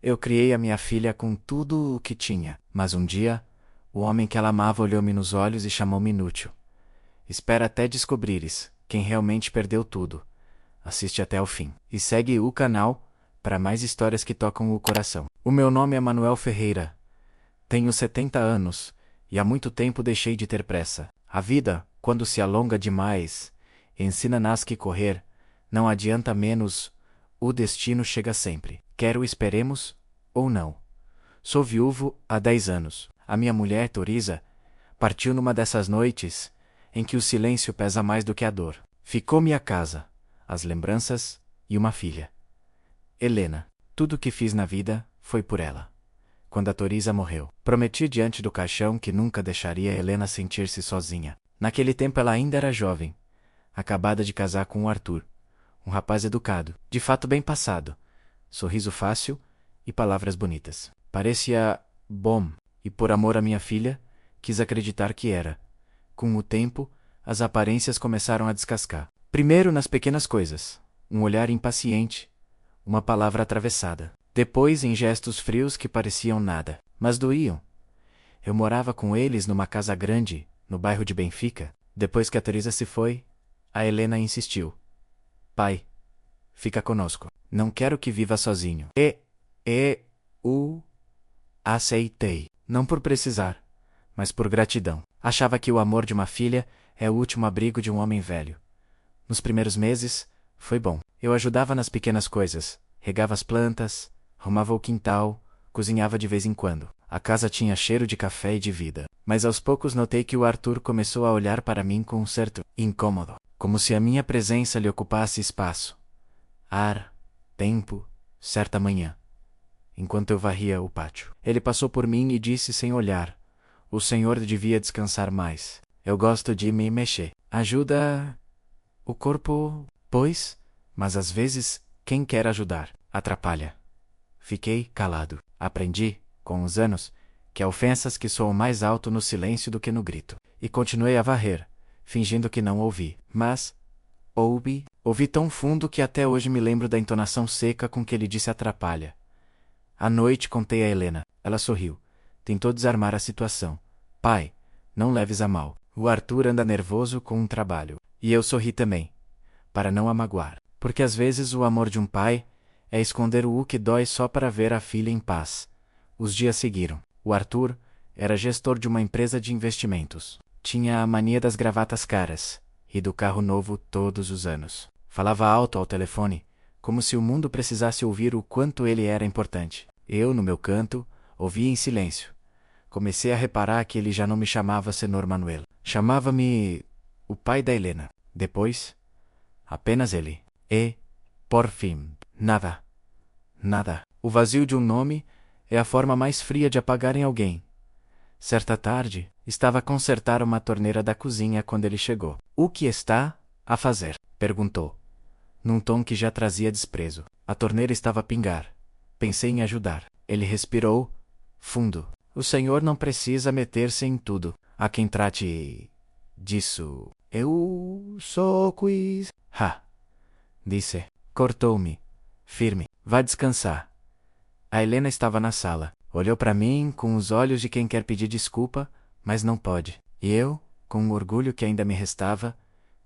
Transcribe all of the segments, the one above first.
Eu criei a minha filha com tudo o que tinha, mas um dia, o homem que ela amava olhou-me nos olhos e chamou-me inútil. Espera até descobrires quem realmente perdeu tudo. Assiste até o fim. E segue o canal para mais histórias que tocam o coração. O meu nome é Manuel Ferreira. Tenho 70 anos e há muito tempo deixei de ter pressa. A vida, quando se alonga demais, ensina-nas que correr não adianta menos, o destino chega sempre. Quer o esperemos ou não. Sou viúvo há 10 anos. A minha mulher, Torisa, partiu numa dessas noites em que o silêncio pesa mais do que a dor. Ficou-me a casa, as lembranças e uma filha. Helena. Tudo o que fiz na vida foi por ela. Quando a Torisa morreu, prometi diante do caixão que nunca deixaria Helena sentir-se sozinha. Naquele tempo ela ainda era jovem, acabada de casar com o Arthur, um rapaz educado, de fato bem passado, sorriso fácil e palavras bonitas. Parecia bom, e por amor à minha filha, quis acreditar que era. Com o tempo, as aparências começaram a descascar. Primeiro nas pequenas coisas, um olhar impaciente, uma palavra atravessada. Depois em gestos frios que pareciam nada, mas doíam. Eu morava com eles numa casa grande, no bairro de Benfica. Depois que a Teresa se foi, a Helena insistiu. Pai, fica conosco. Não quero que viva sozinho. Aceitei. Não por precisar, mas por gratidão. Achava que o amor de uma filha é o último abrigo de um homem velho. Nos primeiros meses, foi bom. Eu ajudava nas pequenas coisas, regava as plantas, arrumava o quintal, cozinhava de vez em quando. A casa tinha cheiro de café e de vida. Mas aos poucos notei que o Arthur começou a olhar para mim com um certo incômodo, como se a minha presença lhe ocupasse espaço, ar, tempo, certa manhã, enquanto eu varria o pátio. Ele passou por mim e disse sem olhar: o senhor devia descansar mais. Eu gosto de me mexer. Ajuda o corpo, pois, mas às vezes quem quer ajudar atrapalha. Fiquei calado. Aprendi, com os anos, que há ofensas que soam mais alto no silêncio do que no grito. E continuei a varrer, fingindo que não ouvi. Mas ouvi tão fundo que até hoje me lembro da entonação seca com que ele disse atrapalha. À noite contei a Helena. Ela sorriu. Tentou desarmar a situação. Pai, não leves a mal. O Arthur anda nervoso com um trabalho. E eu sorri também, para não a magoar. Porque às vezes o amor de um pai é esconder o que dói só para ver a filha em paz. Os dias seguiram. O Arthur era gestor de uma empresa de investimentos. Tinha a mania das gravatas caras e do carro novo todos os anos. Falava alto ao telefone, como se o mundo precisasse ouvir o quanto ele era importante. Eu, no meu canto, ouvia em silêncio. Comecei a reparar que ele já não me chamava Senhor Manuel. Chamava-me o pai da Helena. Depois, apenas ele. E, por fim, nada. Nada. O vazio de um nome é a forma mais fria de apagar em alguém. Certa tarde, estava a consertar uma torneira da cozinha quando ele chegou. O que está a fazer? Perguntou, num tom que já trazia desprezo. A torneira estava a pingar. Pensei em ajudar. Ele respirou fundo. O senhor não precisa meter-se em tudo. Há quem trate disso. Eu sou quiz. Disse. Cortou-me. Firme. Vá descansar. A Helena estava na sala. Olhou para mim com os olhos de quem quer pedir desculpa, mas não pode. E eu, com um orgulho que ainda me restava,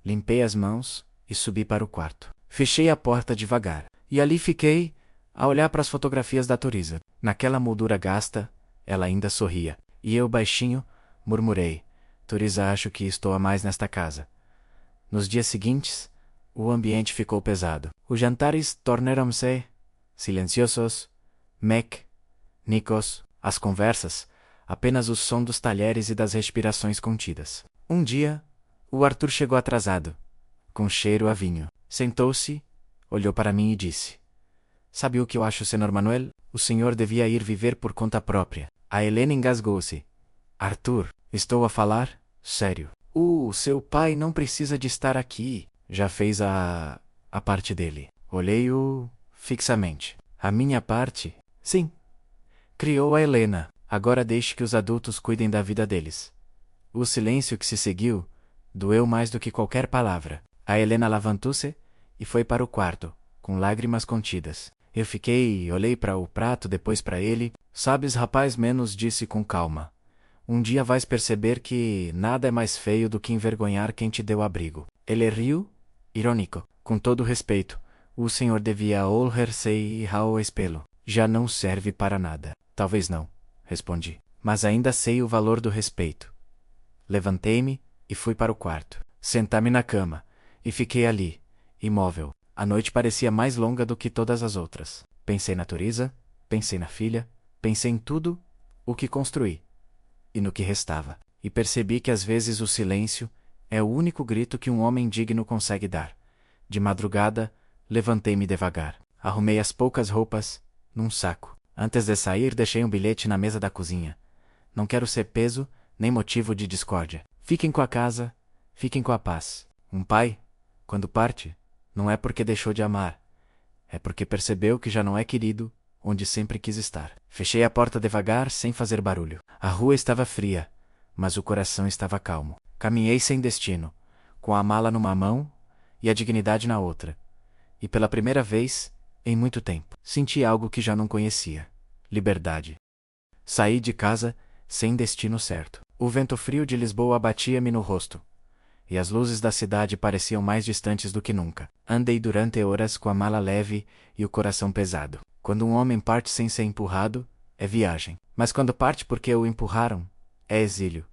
limpei as mãos e subi para o quarto. Fechei a porta devagar. E ali fiquei, a olhar para as fotografias da Torisa. Naquela moldura gasta, ela ainda sorria. E eu, baixinho, murmurei: Torisa, acho que estou a mais nesta casa. Nos dias seguintes, o ambiente ficou pesado. Os jantares tornaram-se silenciosos, mecânicos, as conversas, apenas o som dos talheres e das respirações contidas. Um dia, o Arthur chegou atrasado, com cheiro a vinho. Sentou-se, olhou para mim e disse: Sabe o que eu acho, Senhor Manuel? O senhor devia ir viver por conta própria. A Helena engasgou-se. Arthur, estou a falar sério. Seu pai não precisa de estar aqui. Já fez a parte dele. Olhei-o fixamente. A minha parte? Sim. Criou a Helena. Agora deixe que os adultos cuidem da vida deles. O silêncio que se seguiu doeu mais do que qualquer palavra. A Helena levantou-se e foi para o quarto, com lágrimas contidas. Eu fiquei e olhei para o prato, depois para ele. Sabes, rapaz, menos disse com calma. Um dia vais perceber que nada é mais feio do que envergonhar quem te deu abrigo. Ele riu, irônico. Com todo respeito, o senhor devia honrar-se ao espelho. Já não serve para nada. Talvez não, respondi. Mas ainda sei o valor do respeito. Levantei-me e fui para o quarto. Sentei-me na cama e fiquei ali, imóvel. A noite parecia mais longa do que todas as outras. Pensei na Teresa, pensei na filha, pensei em tudo o que construí e no que restava. E percebi que às vezes o silêncio é o único grito que um homem digno consegue dar. De madrugada, levantei-me devagar. Arrumei as poucas roupas num saco. Antes de sair, deixei um bilhete na mesa da cozinha. Não quero ser peso nem motivo de discórdia. Fiquem com a casa, fiquem com a paz. Um pai, quando parte, não é porque deixou de amar, é porque percebeu que já não é querido onde sempre quis estar. Fechei a porta devagar, sem fazer barulho. A rua estava fria, mas o coração estava calmo. Caminhei sem destino, com a mala numa mão e a dignidade na outra. E pela primeira vez, em muito tempo, senti algo que já não conhecia: liberdade. Saí de casa sem destino certo. O vento frio de Lisboa batia-me no rosto, e as luzes da cidade pareciam mais distantes do que nunca. Andei durante horas com a mala leve e o coração pesado. Quando um homem parte sem ser empurrado, é viagem. Mas quando parte porque o empurraram, é exílio.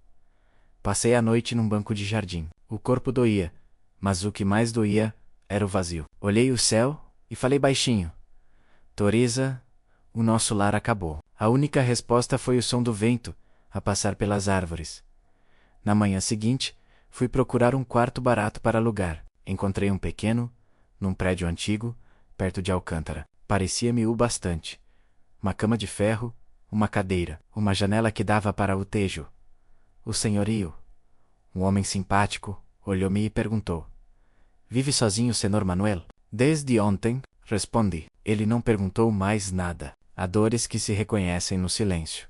Passei a noite num banco de jardim. O corpo doía, mas o que mais doía era o vazio. Olhei o céu e falei baixinho: Teresa, o nosso lar acabou. A única resposta foi o som do vento a passar pelas árvores. Na manhã seguinte, fui procurar um quarto barato para alugar. Encontrei um pequeno, num prédio antigo, perto de Alcântara. Parecia-me o bastante. Uma cama de ferro, uma cadeira, uma janela que dava para o Tejo. O senhorio, um homem simpático, olhou-me e perguntou: Vive sozinho, senhor Manuel? Desde ontem, respondi. Ele não perguntou mais nada. Há dores que se reconhecem no silêncio.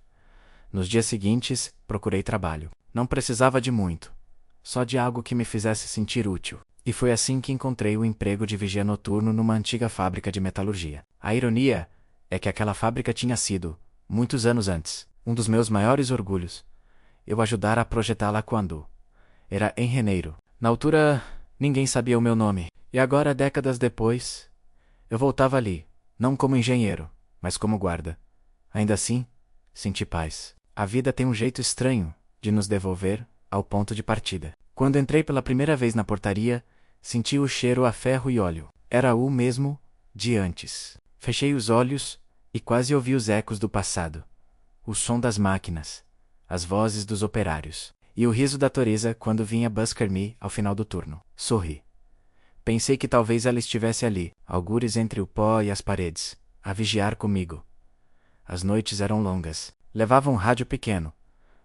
Nos dias seguintes, procurei trabalho. Não precisava de muito, só de algo que me fizesse sentir útil. E foi assim que encontrei o emprego de vigia noturno numa antiga fábrica de metalurgia. A ironia é que aquela fábrica tinha sido, muitos anos antes, um dos meus maiores orgulhos. Eu ajudara a projetá-la quando era em janeiro. Na altura, ninguém sabia o meu nome. E agora, décadas depois, eu voltava ali, não como engenheiro, mas como guarda. Ainda assim, senti paz. A vida tem um jeito estranho de nos devolver ao ponto de partida. Quando entrei pela primeira vez na portaria, senti o cheiro a ferro e óleo. Era o mesmo de antes. Fechei os olhos e quase ouvi os ecos do passado. O som das máquinas, as vozes dos operários e o riso da Teresa quando vinha buscar-me ao final do turno. Sorri. Pensei que talvez ela estivesse ali, algures entre o pó e as paredes, a vigiar comigo. As noites eram longas. Levava um rádio pequeno,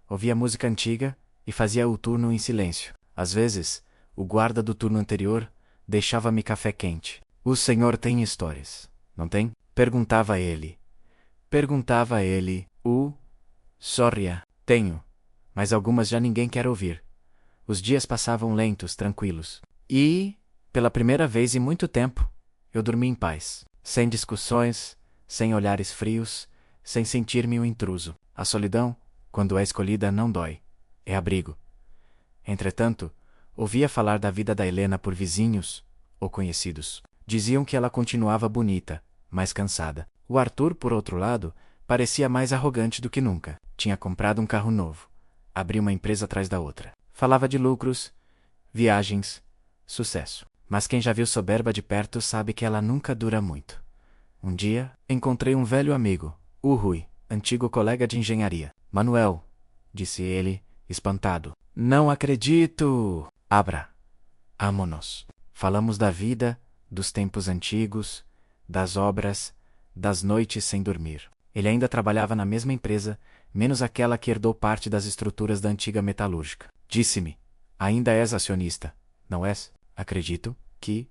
ouvia música antiga e fazia o turno em silêncio. Às vezes, o guarda do turno anterior deixava-me café quente. O senhor tem histórias, não tem? Perguntava ele. Sorria. Tenho, mas algumas já ninguém quer ouvir. Os dias passavam lentos, tranquilos. E, pela primeira vez em muito tempo, eu dormi em paz. Sem discussões, sem olhares frios, sem sentir-me um intruso. A solidão, quando é escolhida, não dói. É abrigo. Entretanto, ouvia falar da vida da Helena por vizinhos ou conhecidos. Diziam que ela continuava bonita, mas cansada. O Arthur, por outro lado, parecia mais arrogante do que nunca. Tinha comprado um carro novo. Abria uma empresa atrás da outra. Falava de lucros, viagens, sucesso. Mas quem já viu soberba de perto sabe que ela nunca dura muito. Um dia, encontrei um velho amigo, o Rui, antigo colega de engenharia. Manuel, disse ele, espantado. Não acredito! Abra. Amo-nos. Falamos da vida, dos tempos antigos, das obras, das noites sem dormir. Ele ainda trabalhava na mesma empresa, menos aquela que herdou parte das estruturas da antiga metalúrgica. Disse-me: ainda és acionista, não és? Acredito que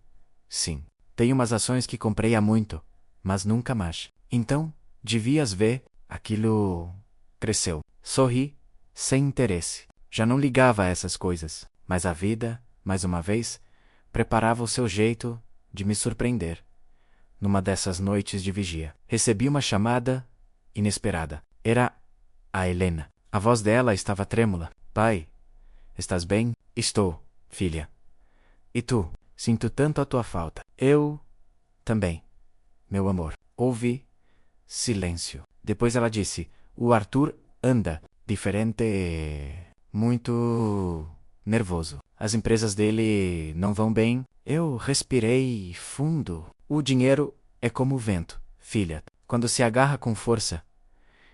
sim. Tenho umas ações que comprei há muito, mas nunca mais. Então, devias ver, aquilo cresceu. Sorri, sem interesse. Já não ligava a essas coisas, mas a vida, mais uma vez, preparava o seu jeito de me surpreender. numa dessas noites de vigia. Recebi uma chamada inesperada. Era a Helena. A voz dela estava trêmula. Pai, estás bem? Estou, filha. E tu? Sinto tanto a tua falta. Eu também, meu amor. Houve silêncio. Depois ela disse: o Arthur anda diferente e muito nervoso. As empresas dele não vão bem. Eu respirei fundo. O dinheiro é como o vento, filha. Quando se agarra com força,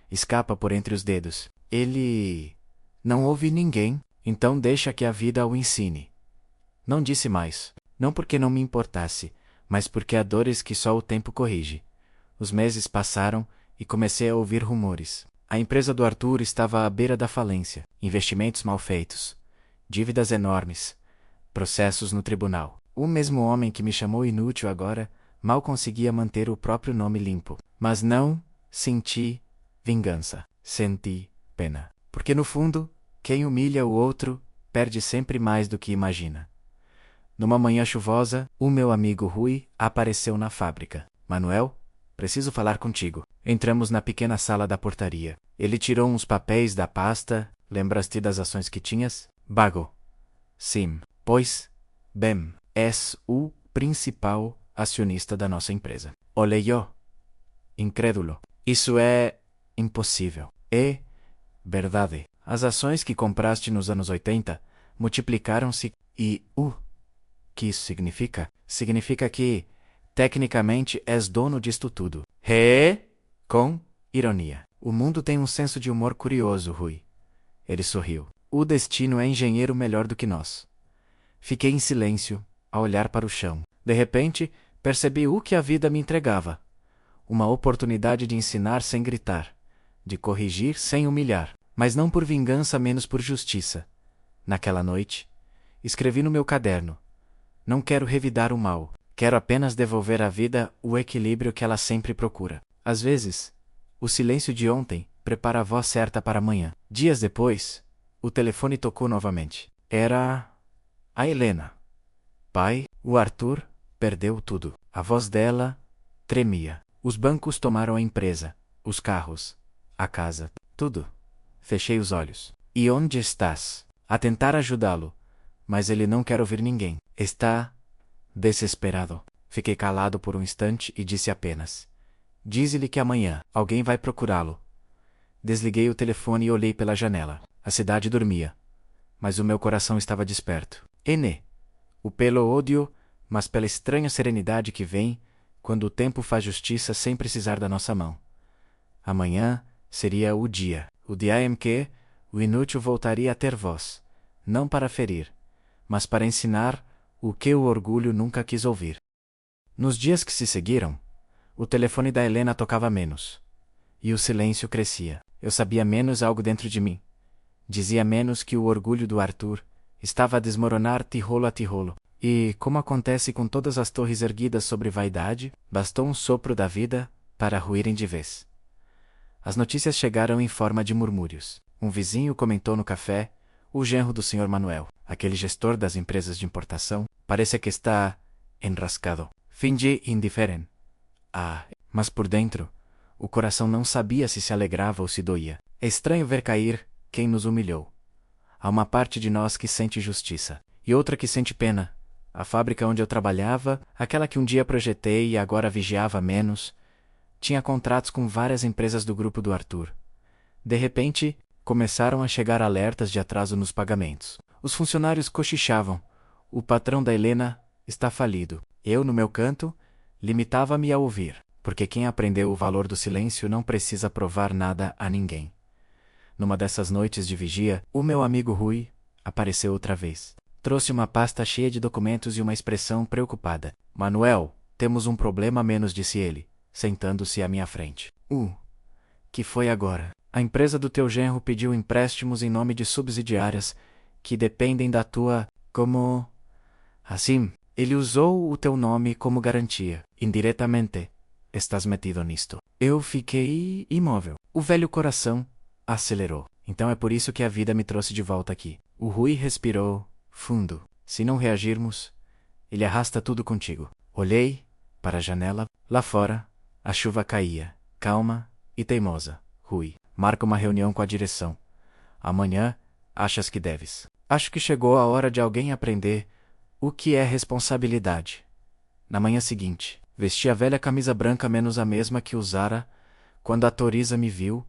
escapa por entre os dedos. Ele não ouve ninguém, então deixa que a vida o ensine. Não disse mais, não porque não me importasse, mas porque há dores que só o tempo corrige. Os meses passaram e comecei a ouvir rumores. A empresa do Arthur estava à beira da falência, investimentos mal feitos, dívidas enormes, processos no tribunal. O mesmo homem que me chamou inútil agora mal conseguia manter o próprio nome limpo. Mas não senti vingança, senti pena. Porque no fundo, quem humilha o outro perde sempre mais do que imagina. Numa manhã chuvosa, o meu amigo Rui apareceu na fábrica. Manuel, preciso falar contigo. Entramos na pequena sala da portaria. Ele tirou uns papéis da pasta. Lembras-te das ações que tinhas? Bago. Sim. Pois, bem, és o principal acionista da nossa empresa. Olhei eu, incrédulo. Isso é impossível. É verdade. As ações que compraste nos anos 80 multiplicaram-se e que isso significa? Significa que, tecnicamente, és dono disto tudo. Com ironia. O mundo tem um senso de humor curioso, Rui. Ele sorriu. O destino é engenheiro melhor do que nós. Fiquei em silêncio, a olhar para o chão. De repente, percebi o que a vida me entregava. Uma oportunidade de ensinar sem gritar, de corrigir sem humilhar, mas não por vingança, menos por justiça. Naquela noite, escrevi no meu caderno: não quero revidar o mal, quero apenas devolver à vida o equilíbrio que ela sempre procura. Às vezes, o silêncio de ontem prepara a voz certa para amanhã. Dias depois, o telefone tocou novamente. Era a Helena. Pai, o Arthur perdeu tudo. A voz dela tremia. Os bancos tomaram a empresa, os carros, a casa, tudo. Fechei os olhos. E onde estás? A tentar ajudá-lo, mas ele não quer ouvir ninguém. Está desesperado. Fiquei calado por um instante e disse apenas: dize-lhe que amanhã alguém vai procurá-lo. Desliguei o telefone e olhei pela janela. A cidade dormia, mas o meu coração estava desperto. O pelo ódio, mas pela estranha serenidade que vem quando o tempo faz justiça sem precisar da nossa mão. Amanhã seria o dia em que o inútil voltaria a ter voz, não para ferir, mas para ensinar o que o orgulho nunca quis ouvir. Nos dias que se seguiram, o telefone da Helena tocava menos, e o silêncio crescia. Eu sabia menos algo dentro de mim. Dizia menos que o orgulho do Arthur estava a desmoronar tijolo a tijolo. E, como acontece com todas as torres erguidas sobre vaidade, bastou um sopro da vida para ruírem de vez. As notícias chegaram em forma de murmúrios. Um vizinho comentou no café: o genro do Sr. Manuel, aquele gestor das empresas de importação, parece que está enrascado. Fingi indiferente. Mas por dentro, o coração não sabia se alegrava ou se doía. É estranho ver cair quem nos humilhou. Há uma parte de nós que sente justiça, e outra que sente pena. A fábrica onde eu trabalhava, aquela que um dia projetei e agora vigiava menos, tinha contratos com várias empresas do grupo do Arthur. De repente, começaram a chegar alertas de atraso nos pagamentos. Os funcionários cochichavam: o patrão da Helena está falido. Eu, no meu canto, limitava-me a ouvir, porque quem aprendeu o valor do silêncio não precisa provar nada a ninguém. Numa dessas noites de vigia, o meu amigo Rui apareceu outra vez. Trouxe uma pasta cheia de documentos e uma expressão preocupada. Manuel, temos um problema a menos, disse ele, sentando-se à minha frente. Que foi agora? A empresa do teu genro pediu empréstimos em nome de subsidiárias que dependem da tua... Como... Assim, ele usou o teu nome como garantia. Indiretamente, estás metido nisto. Eu fiquei imóvel. O velho coração acelerou. Então é por isso que a vida me trouxe de volta aqui. O Rui respirou fundo. Se não reagirmos, ele arrasta tudo contigo. Olhei para a janela. Lá fora, a chuva caía, calma e teimosa. Rui, marca uma reunião com a direção. Amanhã, achas que deves. Acho que chegou a hora de alguém aprender o que é responsabilidade. Na manhã seguinte, vesti a velha camisa branca menos a mesma que usara quando a Toriza me viu,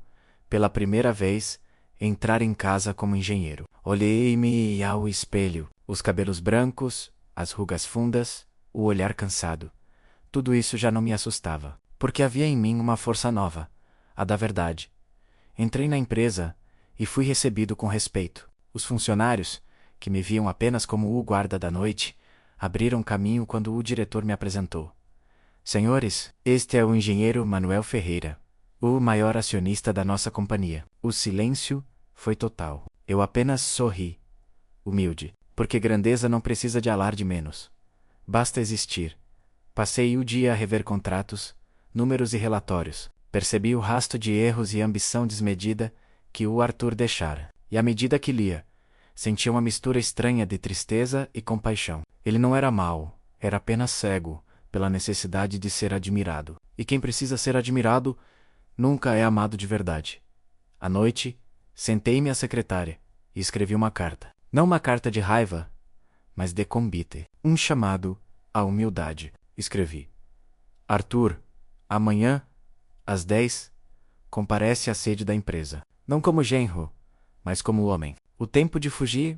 pela primeira vez, entrar em casa como engenheiro. Olhei-me ao espelho, os cabelos brancos, as rugas fundas, o olhar cansado. Tudo isso já não me assustava, porque havia em mim uma força nova, a da verdade. Entrei na empresa e fui recebido com respeito. Os funcionários, que me viam apenas como o guarda da noite, abriram caminho quando o diretor me apresentou. Senhores, este é o engenheiro Manuel Ferreira, o maior acionista da nossa companhia. O silêncio foi total. Eu apenas sorri, humilde, porque grandeza não precisa de alarde menos. Basta existir. Passei o dia a rever contratos, números e relatórios. Percebi o rasto de erros e ambição desmedida que o Arthur deixara. E à medida que lia, sentia uma mistura estranha de tristeza e compaixão. Ele não era mau, era apenas cego pela necessidade de ser admirado. E quem precisa ser admirado nunca é amado de verdade. À noite, sentei-me à secretária e escrevi uma carta. Não uma carta de raiva, mas de convite. Um chamado à humildade. Escrevi: Arthur, amanhã, às 10, comparece à sede da empresa. Não como genro, mas como homem. O tempo de fugir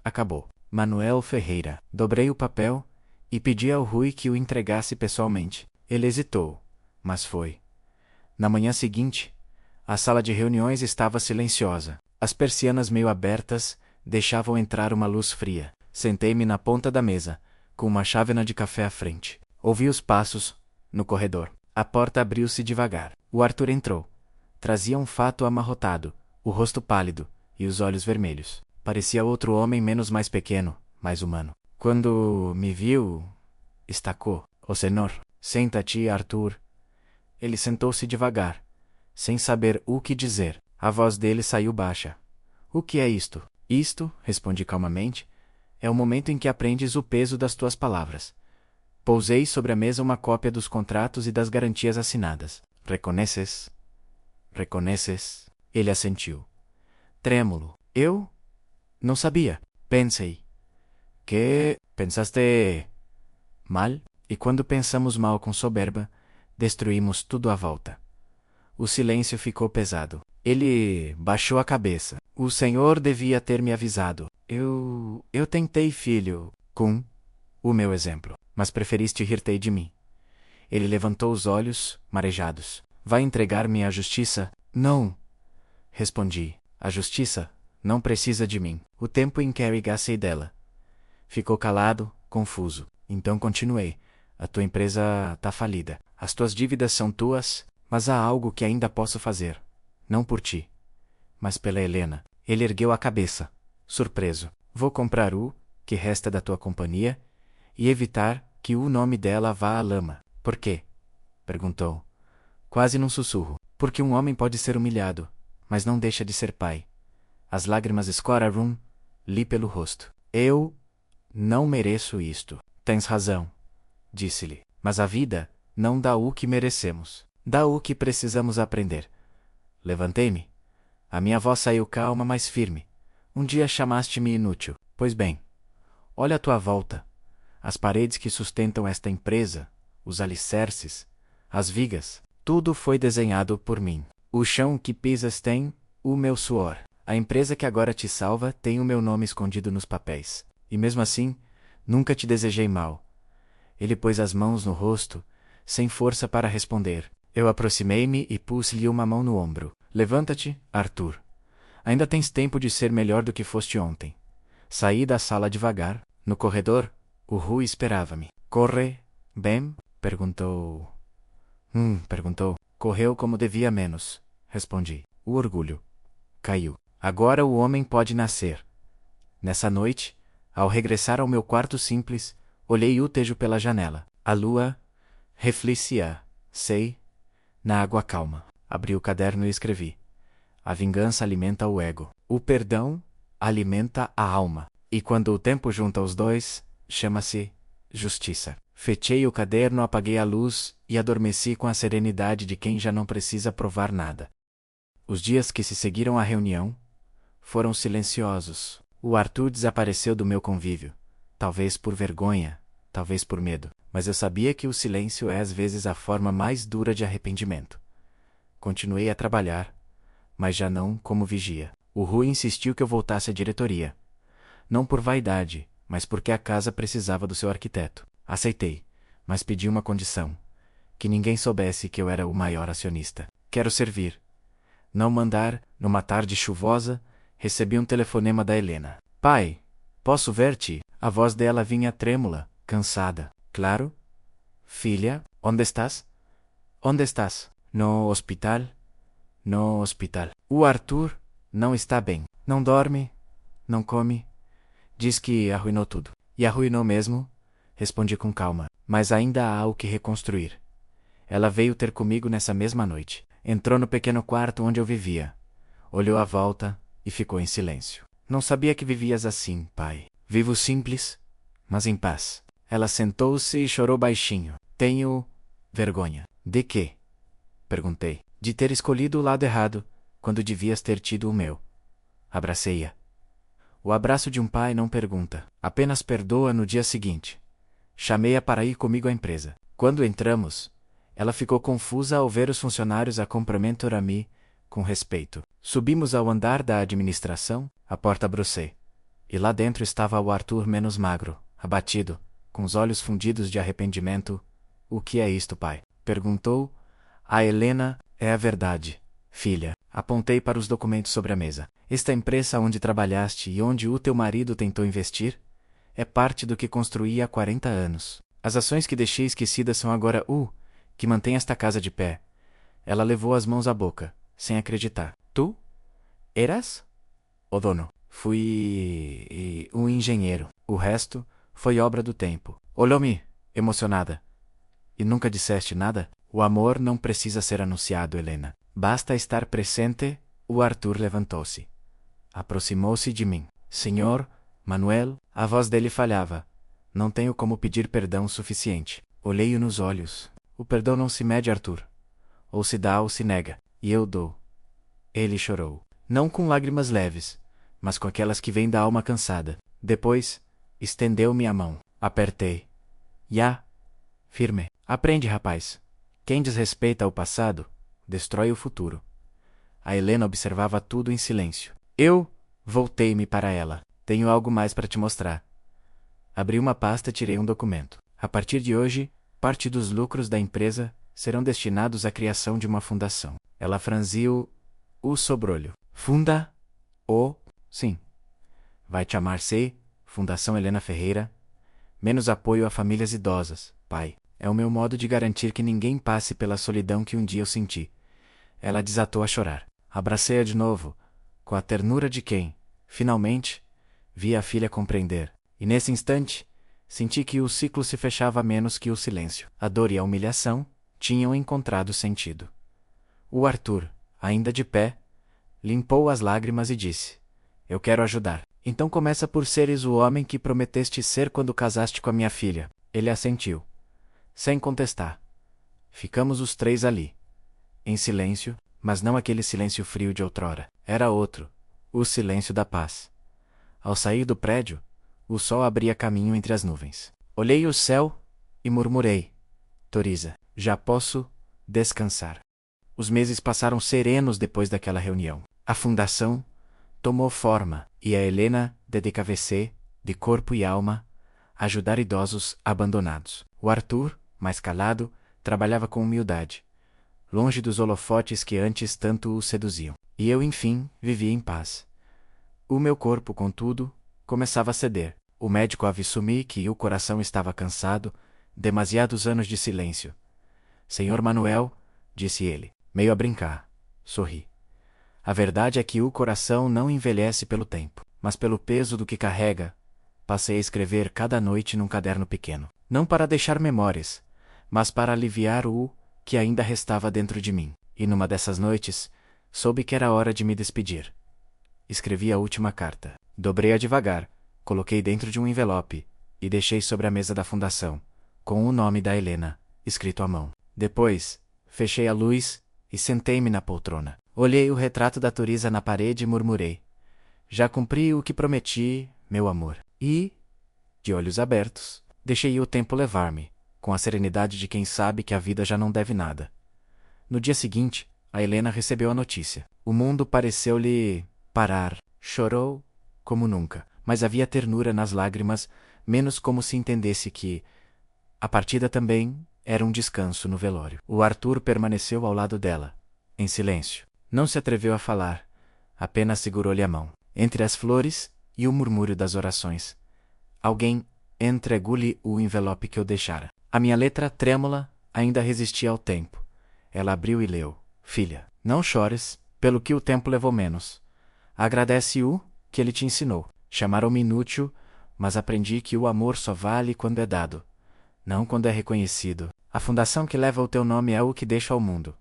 acabou. Manuel Ferreira. Dobrei o papel e pedi ao Rui que o entregasse pessoalmente. Ele hesitou, mas foi. Na manhã seguinte, a sala de reuniões estava silenciosa. As persianas meio abertas deixavam entrar uma luz fria. Sentei-me na ponta da mesa, com uma chávena de café à frente. Ouvi os passos no corredor. A porta abriu-se devagar. O Arthur entrou. Trazia um fato amarrotado, o rosto pálido e os olhos vermelhos. Parecia outro homem menos mais pequeno, mais humano. Quando me viu, estacou. "O senhor, senta-te, Arthur." Ele sentou-se devagar, sem saber o que dizer. A voz dele saiu baixa. "O que é isto?" "Isto", respondi calmamente, "é o momento em que aprendes o peso das tuas palavras." Pousei sobre a mesa uma cópia dos contratos e das garantias assinadas. "Reconheces?" "Reconheces?" Ele assentiu. Trêmulo. "Eu? Não sabia." Pensei. "Que? Pensaste mal?" E quando pensamos mal com soberba, destruímos tudo à volta. O silêncio ficou pesado. Ele baixou a cabeça. "O senhor devia ter me avisado." Eu tentei, filho, com o meu exemplo. Mas preferiste rir-te de mim." Ele levantou os olhos, marejados. "Vai entregar-me à justiça?" "Não." Respondi. "A justiça não precisa de mim. O tempo encarregasse dela." Ficou calado, confuso. Então continuei. "A tua empresa tá falida. As tuas dívidas são tuas, mas há algo que ainda posso fazer. Não por ti, mas pela Helena." Ele ergueu a cabeça, surpreso. "Vou comprar o que resta da tua companhia e evitar que o nome dela vá à lama." "Por quê?" perguntou, quase num sussurro. "Porque um homem pode ser humilhado, mas não deixa de ser pai." As lágrimas escoaram-lhe pelo rosto. "Eu não mereço isto." "Tens razão", disse-lhe. "Mas a vida não dá o que merecemos. Dá o que precisamos aprender." Levantei-me. A minha voz saiu calma, mas firme. "Um dia chamaste-me inútil. Pois bem, olha à tua volta. As paredes que sustentam esta empresa, os alicerces, as vigas, tudo foi desenhado por mim. O chão que pisas tem o meu suor. A empresa que agora te salva tem o meu nome escondido nos papéis. E mesmo assim, nunca te desejei mal." Ele pôs as mãos no rosto, sem força para responder. Eu aproximei-me e pus-lhe uma mão no ombro. "Levanta-te, Arthur. Ainda tens tempo de ser melhor do que foste ontem." Saí da sala devagar. No corredor, o Rui esperava-me. "Corre bem?" perguntou. Perguntou. "Correu como devia menos", respondi. O orgulho caiu. Agora o homem pode nascer. Nessa noite, ao regressar ao meu quarto simples, olhei útejo pela janela. A lua refletia, na água calma. Abri o caderno e escrevi: "A vingança alimenta o ego. O perdão alimenta a alma. E quando o tempo junta os dois, chama-se justiça." Fechei o caderno, apaguei a luz e adormeci com a serenidade de quem já não precisa provar nada. Os dias que se seguiram à reunião foram silenciosos. O Arthur desapareceu do meu convívio, talvez por vergonha, talvez por medo, mas eu sabia que o silêncio é às vezes a forma mais dura de arrependimento. Continuei a trabalhar, mas já não como vigia. O Rui insistiu que eu voltasse à diretoria. Não por vaidade, mas porque a casa precisava do seu arquiteto. Aceitei, mas pedi uma condição: que ninguém soubesse que eu era o maior acionista. Quero servir. Não mandar. Numa tarde chuvosa, recebi um telefonema da Helena. Pai, posso ver-te? A voz dela vinha trêmula, cansada. Claro. Filha, onde estás? Onde estás? No hospital? No hospital. O Arthur não está bem. Não dorme, não come. Diz que arruinou tudo. E arruinou mesmo? Respondi com calma. Mas ainda há o que reconstruir. Ela veio ter comigo nessa mesma noite. Entrou no pequeno quarto onde eu vivia. Olhou à volta e ficou em silêncio. Não sabia que vivias assim, pai. Vivo simples, mas em paz. Ela sentou-se e chorou baixinho. Tenho vergonha. De quê? Perguntei. De ter escolhido o lado errado, quando devias ter tido o meu. Abracei-a. O abraço de um pai não pergunta, apenas perdoa no dia seguinte. Chamei-a para ir comigo à empresa. Quando entramos, ela ficou confusa ao ver os funcionários a cumprimentar-me com respeito. Subimos ao andar da administração, a porta abrocei. E lá dentro estava o Arthur menos magro, abatido, com os olhos fundidos de arrependimento. O que é isto, pai? Perguntou. A Helena, é a verdade, filha. Apontei para os documentos sobre a mesa. Esta empresa onde trabalhaste e onde o teu marido tentou investir é parte do que construí há 40 anos. As ações que deixei esquecidas são agora o que mantém esta casa de pé. Ela levou as mãos à boca, sem acreditar. Tu? Eras? O dono. Fui um engenheiro. O resto foi obra do tempo. Olhou-me, emocionada. E nunca disseste nada? O amor não precisa ser anunciado, Helena. Basta estar presente. O Arthur levantou-se. Aproximou-se de mim. Senhor, Manuel, a voz dele falhava. Não tenho como pedir perdão suficiente. Olhei-o nos olhos. O perdão não se mede, Arthur. Ou se dá ou se nega. E eu dou. Ele chorou. Não com lágrimas leves, mas com aquelas que vêm da alma cansada. Depois, estendeu-me a mão. Apertei. Firme. Aprende, rapaz. Quem desrespeita o passado, destrói o futuro. A Helena observava tudo em silêncio. Eu voltei-me para ela. Tenho algo mais para te mostrar. Abri uma pasta e tirei um documento. A partir de hoje, parte dos lucros da empresa serão destinados à criação de uma fundação. Ela franziu o sobrolho. Sim. Vai chamar-se Fundação Helena Ferreira. Menos apoio a famílias idosas, pai. É o meu modo de garantir que ninguém passe pela solidão que um dia eu senti. Ela desatou a chorar. Abracei-a de novo, com a ternura de quem, finalmente, via a filha compreender. E nesse instante, senti que o ciclo se fechava a menos que o silêncio. A dor e a humilhação tinham encontrado sentido. O Arthur, ainda de pé, limpou as lágrimas e disse: Eu quero ajudar. Então começa por seres o homem que prometeste ser quando casaste com a minha filha. Ele assentiu, sem contestar. Ficamos os três ali, em silêncio, mas não aquele silêncio frio de outrora. Era outro, o silêncio da paz. Ao sair do prédio, o sol abria caminho entre as nuvens. Olhei o céu e murmurei: Toriza, já posso descansar. Os meses passaram serenos depois daquela reunião. A fundação tomou forma e a Helena dedicava-se, de corpo e alma, a ajudar idosos abandonados. O Arthur, mais calado, trabalhava com humildade, longe dos holofotes que antes tanto o seduziam. E eu, enfim, vivia em paz. O meu corpo, contudo, começava a ceder. O médico avisou-me que o coração estava cansado, demasiados anos de silêncio. Senhor Manuel, disse ele, meio a brincar. Sorri. A verdade é que o coração não envelhece pelo tempo, mas pelo peso do que carrega. Passei a escrever cada noite num caderno pequeno, não para deixar memórias, mas para aliviar o que ainda restava dentro de mim. E numa dessas noites, soube que era hora de me despedir. Escrevi a última carta. Dobrei-a devagar, coloquei dentro de um envelope e deixei sobre a mesa da fundação, com o nome da Helena, escrito à mão. Depois, fechei a luz e sentei-me na poltrona. Olhei o retrato da Turisa na parede e murmurei: já cumpri o que prometi, meu amor. E, de olhos abertos, deixei o tempo levar-me, com a serenidade de quem sabe que a vida já não deve nada. No dia seguinte, a Helena recebeu a notícia. O mundo pareceu-lhe parar. Chorou como nunca, mas havia ternura nas lágrimas, menos como se entendesse que a partida também era um descanso no velório. O Arthur permaneceu ao lado dela, em silêncio. Não se atreveu a falar, apenas segurou-lhe a mão. Entre as flores e o murmúrio das orações, alguém entregou-lhe o envelope que eu deixara. A minha letra trêmula ainda resistia ao tempo. Ela abriu e leu: filha, não chores, pelo que o tempo levou menos. Agradece o que ele te ensinou. Chamaram-me inútil, mas aprendi que o amor só vale quando é dado, não quando é reconhecido. A fundação que leva o teu nome é o que deixa ao mundo.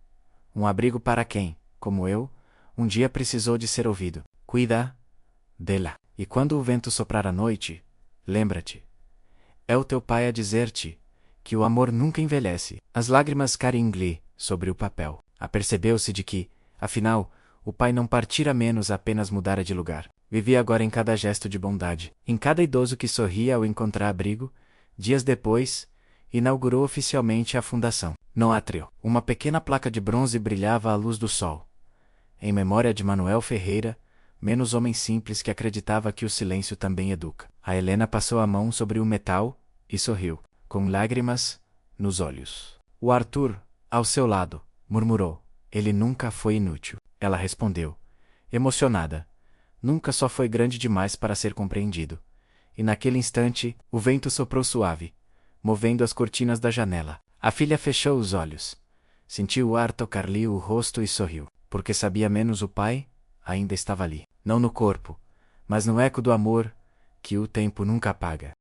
Um abrigo para quem, como eu, um dia precisou de ser ouvido. Cuida dela. E quando o vento soprar à noite, lembra-te. É o teu pai a dizer-te que o amor nunca envelhece. As lágrimas caíram-lhe sobre o papel. Apercebeu-se de que, afinal, o pai não partira menos, apenas mudara de lugar. Vivia agora em cada gesto de bondade, em cada idoso que sorria ao encontrar abrigo. Dias depois, inaugurou oficialmente a fundação. No átrio, uma pequena placa de bronze brilhava à luz do sol. Em memória de Manuel Ferreira, menos homem simples que acreditava que o silêncio também educa. A Helena passou a mão sobre o metal e sorriu, com lágrimas nos olhos. O Arthur, ao seu lado, murmurou: ele nunca foi inútil. Ela respondeu, emocionada: nunca só foi grande demais para ser compreendido. E naquele instante, o vento soprou suave, movendo as cortinas da janela. A filha fechou os olhos. Sentiu o ar tocar-lhe o rosto e sorriu, porque sabia menos o pai ainda estava ali. Não no corpo, mas no eco do amor que o tempo nunca apaga.